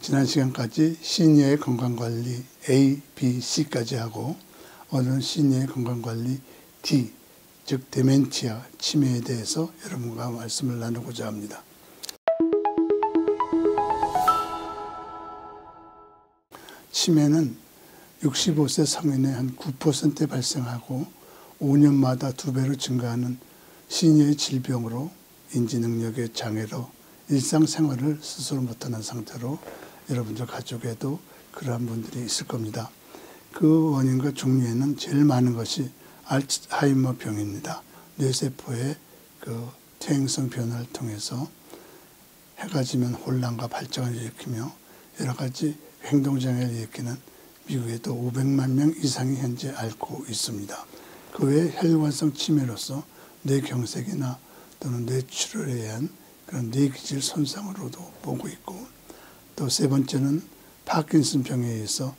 지난 시간까지 시니어의 건강관리 A, B, C까지 하고 오늘은 시니어의 건강관리 D, 즉 데멘티아, 치매에 대해서 여러분과 말씀을 나누고자 합니다. 치매는 65세 성인의 한 9%에 발생하고 5년마다 2배로 증가하는 시니어의 질병으로 인지 능력의 장애로 일상생활을 스스로 못하는 상태로 여러분들 가족에도 그러한 분들이 있을 겁니다. 그 원인과 종류에는 제일 많은 것이 알츠하이머 병입니다. 뇌세포의 그 퇴행성 변화를 통해서 해가 지면 혼란과 발작을 일으키며 여러 가지 행동장애를 일으키는 미국에도 500만 명 이상이 현재 앓고 있습니다. 그 외에 혈관성 치매로서 뇌경색이나 또는 뇌출혈에 의한 그런 뇌기질 손상으로도 보고 있고, 또 세 번째는 파킨슨 병에 의해서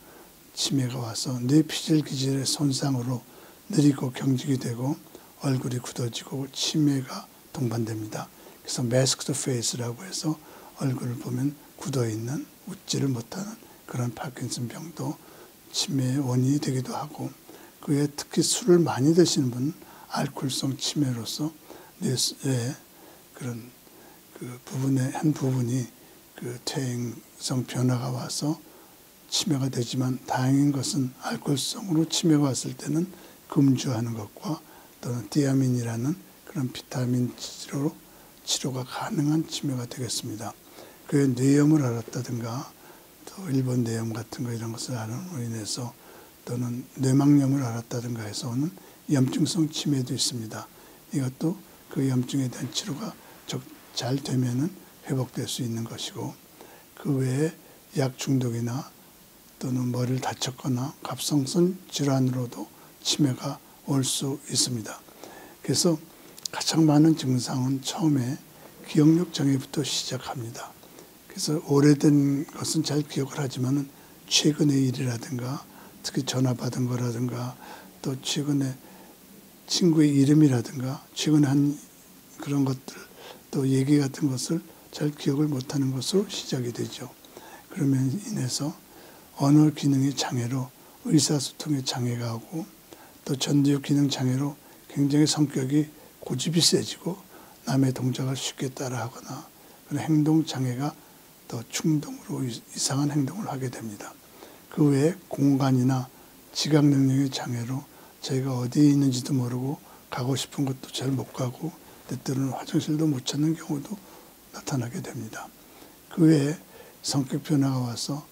치매가 와서 뇌피질 기질의 손상으로 느리고 경직이 되고 얼굴이 굳어지고 치매가 동반됩니다. 그래서 마스크드 페이스라고 해서 얼굴을 보면 굳어있는, 웃지를 못하는 그런 파킨슨 병도 치매의 원인이 되기도 하고, 그 외에 특히 술을 많이 드시는 분은 알코올성 치매로서 뇌의 그런 그 부분의 한 부분이 그 퇴행성 변화가 와서 치매가 되지만, 다행인 것은 알코올성으로 치매가 왔을 때는 금주하는 것과 또는 디아민이라는 그런 비타민 치료가 가능한 치매가 되겠습니다. 그 외에 뇌염을 앓았다든가 또 일본 뇌염 같은 거 이런 것을 앓음으로 인해서 또는 뇌막염을 앓았다든가 해서 오는 염증성 치매도 있습니다. 이것도 그 염증에 대한 치료가 잘 되면은 회복될 수 있는 것이고, 그 외에 약 중독이나 또는 머리를 다쳤거나 갑상선 질환으로도 치매가 올 수 있습니다. 그래서 가장 많은 증상은 처음에 기억력 장애부터 시작합니다. 그래서 오래된 것은 잘 기억을 하지만은 최근의 일이라든가 특히 전화 받은 거라든가 또 최근에 친구의 이름이라든가 최근에 한 그런 것들 또 얘기 같은 것을 잘 기억을 못하는 것으로 시작이 되죠. 그러면 인해서 언어 기능의 장애로 의사소통의 장애가 오고, 또 전두엽 기능 장애로 굉장히 성격이 고집이 세지고 남의 동작을 쉽게 따라하거나 그런 행동 장애가 또 충동으로 이상한 행동을 하게 됩니다. 그 외에 공간이나 지각 능력의 장애로 자기가 어디에 있는지도 모르고 가고 싶은 곳도 잘 못 가고 때때로는 화장실도 못 찾는 경우도 나타나게 됩니다. 그 외에 성격 변화가 와서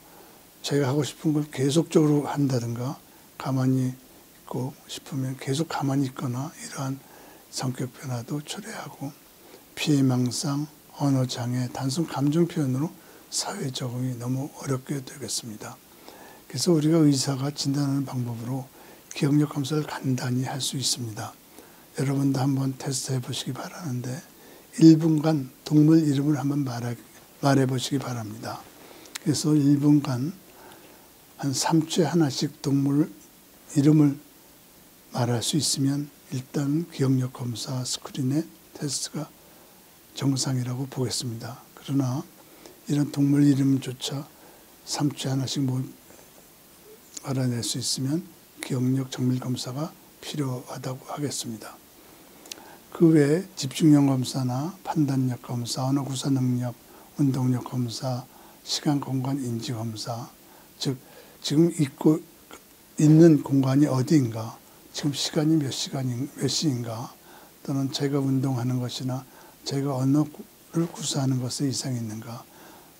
자기가 하고 싶은 걸 계속적으로 한다든가 가만히 있고 싶으면 계속 가만히 있거나 이러한 성격 변화도 초래하고, 피해망상, 언어장애, 단순 감정 표현으로 사회 적응이 너무 어렵게 되겠습니다. 그래서 우리가 의사가 진단하는 방법으로 기억력 검사를 간단히 할 수 있습니다. 여러분도 한번 테스트 해보시기 바라는데 1분간 동물 이름을 한번 말해보시기 바랍니다. 그래서 1분간 한 3초에 하나씩 동물 이름을 말할 수 있으면 일단 기억력 검사 스크린의 테스트가 정상이라고 보겠습니다. 그러나 이런 동물 이름조차 3초에 하나씩 알아낼 수 있으면 기억력 정밀 검사가 필요하다고 하겠습니다. 그 외에 집중력 검사나 판단력 검사, 언어 구사 능력, 운동력 검사, 시간 공간 인지 검사, 즉 지금 있는 공간이 어디인가, 지금 시간이 몇 시인가, 또는 제가 운동하는 것이나 제가 언어를 구사하는 것에 이상이 있는가,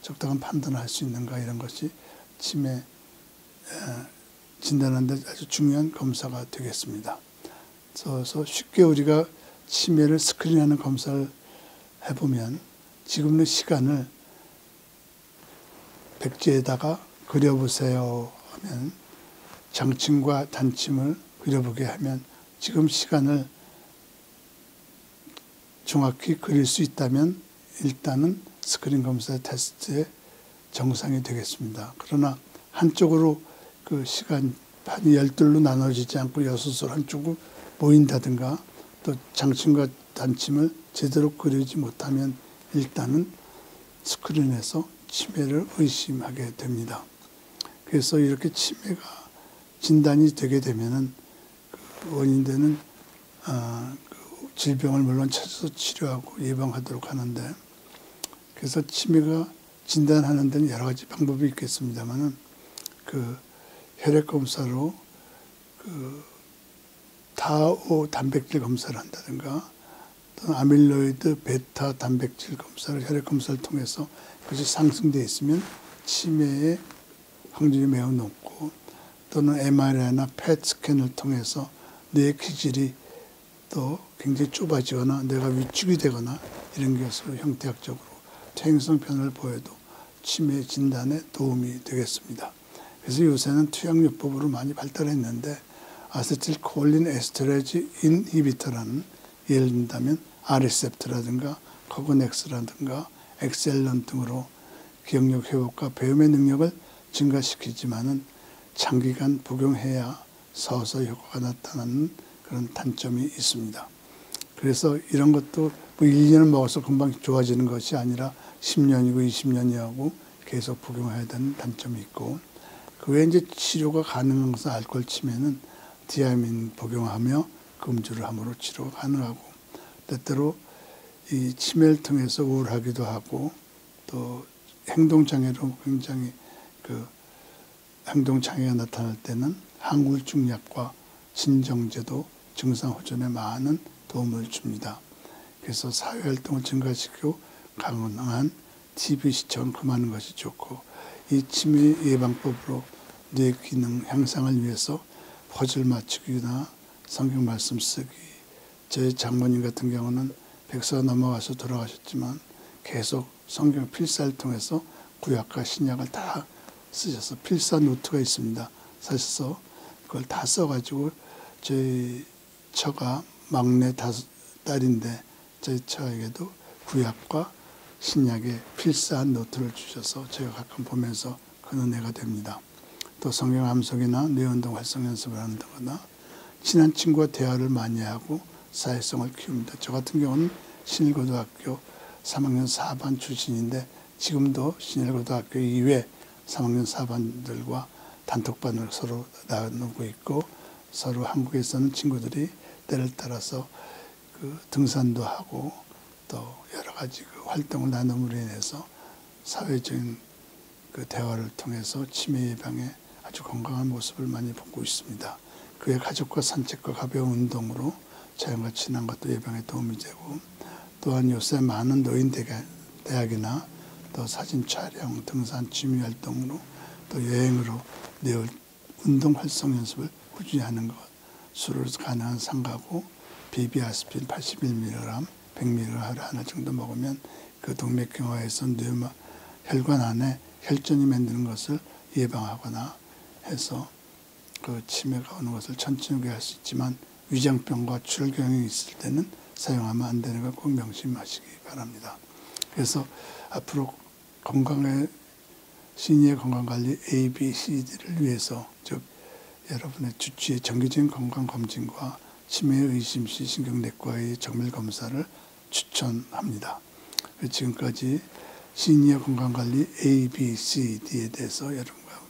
적당한 판단을 할 수 있는가, 이런 것이 치매 진단하는 데 아주 중요한 검사가 되겠습니다. 그래서 쉽게 우리가 치매를 스크린하는 검사를 해보면 지금의 시간을 백지에다가 그려보세요 하면 장침과 단침을 그려보게 하면 지금 시간을 정확히 그릴 수 있다면 일단은 스크린 검사 테스트의 정상이 되겠습니다. 그러나 한쪽으로 그 시간판이 12로 나눠지지 않고 6을 한쪽으로 보인다든가 또 장침과 단침을 제대로 그리지 못하면 일단은 스크린에서 치매를 의심하게 됩니다. 그래서 이렇게 치매가 진단이 되게 되면은 그 원인되는 그 질병을 물론 찾아서 치료하고 예방하도록 하는데, 그래서 치매가 진단하는 데는 여러 가지 방법이 있겠습니다만은 그 혈액 검사로 그 타오 단백질 검사를 한다든가, 또는 아밀로이드 베타 단백질 검사를 혈액 검사를 통해서 그것이 상승되어 있으면 치매의 확률이 매우 높고, 또는 MRI나 PET 스캔을 통해서 뇌 기질이 또 굉장히 좁아지거나 뇌가 위축이 되거나 이런 것으로 형태학적으로 퇴행성 변화를 보여도 치매 진단에 도움이 되겠습니다. 그래서 요새는 투약요법으로 많이 발달했는데, 아세틸콜린 에스테레즈 인히비터라는, 예를 든다면 아리셉트라든가 코그넥스라든가 엑셀런 등으로 기억력 회복과 배움의 능력을 증가시키지만은 장기간 복용해야 서서히 효과가 나타나는 그런 단점이 있습니다. 그래서 이런 것도 뭐 1년을 먹어서 금방 좋아지는 것이 아니라 10년이고 20년이고 계속 복용해야 되는 단점이 있고, 그 외에 이제 치료가 가능한 것은 알코올 치매는 디아민 복용하며 금주를 함으로 치료가 가능하고, 때때로 이 치매를 통해서 우울하기도 하고, 또 행동장애로 굉장히 그 행동장애가 나타날 때는 항우울증 약과 진정제도 증상 호전에 많은 도움을 줍니다. 그래서 사회활동을 증가시키고 가능한 TV 시청을 금하는 것이 좋고, 이 치매 예방법으로 뇌 기능 향상을 위해서 퍼즐 맞추기나 성경 말씀 쓰기, 저희 장모님 같은 경우는 100세가 넘어가서 돌아가셨지만 계속 성경 필사를 통해서 구약과 신약을 다 쓰셔서 필사 노트가 있습니다. 사셔서 그걸 다 써가지고, 저희 처가 막내 5딸인데 저희 처에게도 구약과 신약의 필사한 노트를 주셔서 제가 가끔 보면서 그 은혜가 됩니다. 또 성경 암송이나 뇌운동 활성 연습을 한다거나 친한 친구와 대화를 많이 하고 사회성을 키웁니다. 저 같은 경우는 신일고등학교 3학년 4반 출신인데, 지금도 신일고등학교 이외 3학년 4반들과 단톡방을 서로 나누고 있고, 서로 한국에서는 친구들이 때를 따라서 그 등산도 하고 또 여러 가지 그 활동을 나눔으로 인해서 사회적인 그 대화를 통해서 치매 예방에 아주 건강한 모습을 많이 보고 있습니다. 그의 가족과 산책과 가벼운 운동으로 자연과 친한 것도 예방에 도움이 되고, 또한 요새 많은 노인 대학이나 또 사진 촬영, 등산, 취미 활동으로 또 여행으로 뇌 운동 활성 연습을 꾸준히 하는 것으로 가능한 상가고, 비비아스핀 81mg, 100mg 하루 하나 정도 먹으면 그 동맥경화에서 혈관 안에 혈전이 만드는 것을 예방하거나 해서 그 치매가 오는 것을 천천히 할 수 있지만, 위장병과 출혈경이 있을 때는 사용하면 안 되는 걸 꼭 명심하시기 바랍니다. 그래서 앞으로 건강의 시니어 건강관리 ABCD를 위해서, 즉 여러분의 주치의 정기적인 건강검진과 치매 의심 시 신경내과의 정밀검사를 추천합니다. 지금까지 시니어 건강관리 ABCD에 대해서 여러분과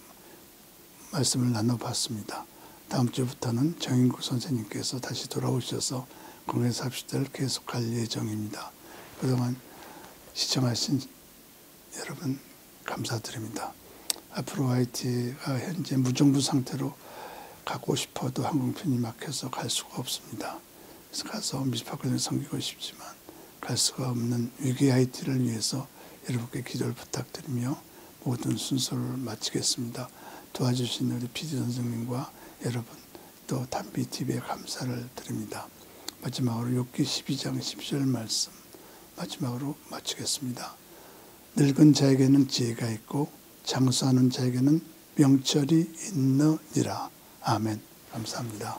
말씀을 나눠봤습니다. 다음 주부터는 정인구 선생님께서 다시 돌아오셔서 건강해서 합시다를 계속할 예정입니다. 그동안 시청하신 여러분 감사드립니다. 앞으로 YT가 현재 무정부 상태로 가고 싶어도 항공편이 막혀서 갈 수가 없습니다. 그래서 가서 미스파크를 섬기고 싶지만 갈 수가 없는 위기 YT를 위해서 여러분께 기도를 부탁드리며 모든 순서를 마치겠습니다. 도와주신 우리 PD 선생님과 여러분, 또 담비TV에 감사를 드립니다. 마지막으로 욥기 12장 10절 말씀 마지막으로 마치겠습니다. 늙은 자에게는 지혜가 있고 장수하는 자에게는 명철이 있느니라. 아멘. 감사합니다.